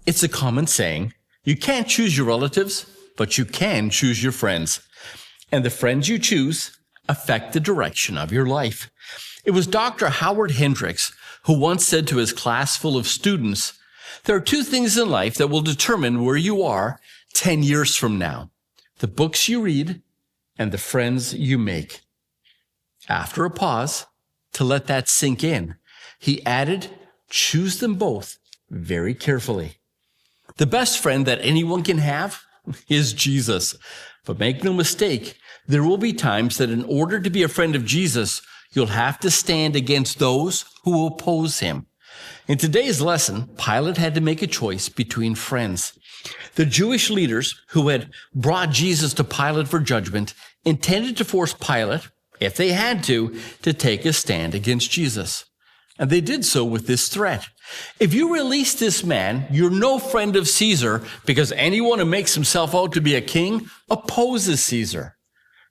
It's a common saying, you can't choose your relatives, but you can choose your friends. And the friends you choose affect the direction of your life. It was Dr. Howard Hendricks who once said to his class full of students, there are two things in life that will determine where you are 10 years from now: the books you read and the friends you make. After a pause, to let that sink in, he added, choose them both very carefully. The best friend that anyone can have is Jesus. But make no mistake, there will be times that in order to be a friend of Jesus, you'll have to stand against those who oppose him. In today's lesson, Pilate had to make a choice between friends. The Jewish leaders who had brought Jesus to Pilate for judgment intended to force Pilate, if they had to take a stand against Jesus. And they did so with this threat. If you release this man, you're no friend of Caesar, because anyone who makes himself out to be a king opposes Caesar.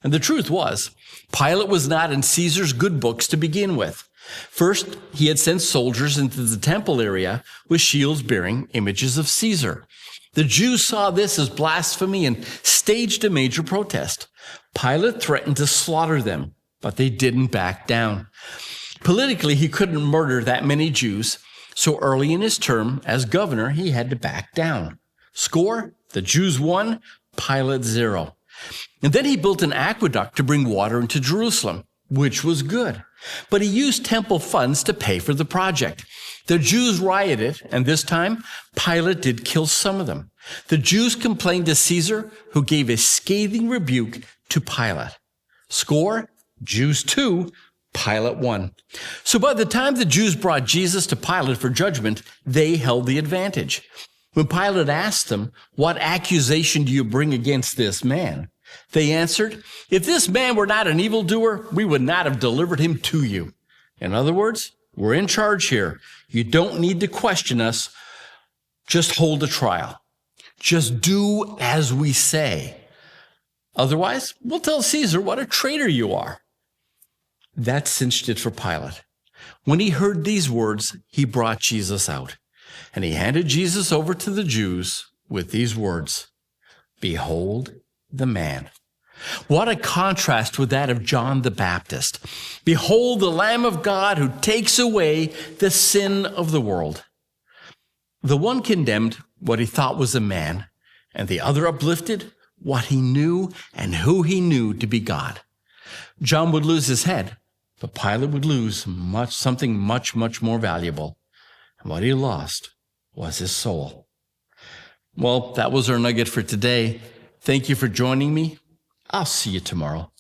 And the truth was, Pilate was not in Caesar's good books to begin with. First, he had sent soldiers into the temple area with shields bearing images of Caesar. The Jews saw this as blasphemy and staged a major protest. Pilate threatened to slaughter them, but they didn't back down. Politically, he couldn't murder that many Jews, so early in his term as governor, he had to back down. Score, the Jews won, Pilate 0. And then he built an aqueduct to bring water into Jerusalem, which was good. But he used temple funds to pay for the project. The Jews rioted, and this time, Pilate did kill some of them. The Jews complained to Caesar, who gave a scathing rebuke to Pilate. Score, Jews 2, Pilate 1. So by the time the Jews brought Jesus to Pilate for judgment, they held the advantage. When Pilate asked them, what accusation do you bring against this man? They answered, if this man were not an evildoer, we would not have delivered him to you. In other words, we're in charge here. You don't need to question us. Just hold a trial. Just do as we say. Otherwise, we'll tell Caesar what a traitor you are. That cinched it for Pilate. When he heard these words, he brought Jesus out, and he handed Jesus over to the Jews with these words, behold the man. What a contrast with that of John the Baptist. Behold the Lamb of God who takes away the sin of the world. The one condemned what he thought was a man, and the other uplifted what he knew and who he knew to be God. John would lose his head, but Pilate would lose something much, much more valuable. And what he lost was his soul. Well, that was our nugget for today. Thank you for joining me. I'll see you tomorrow.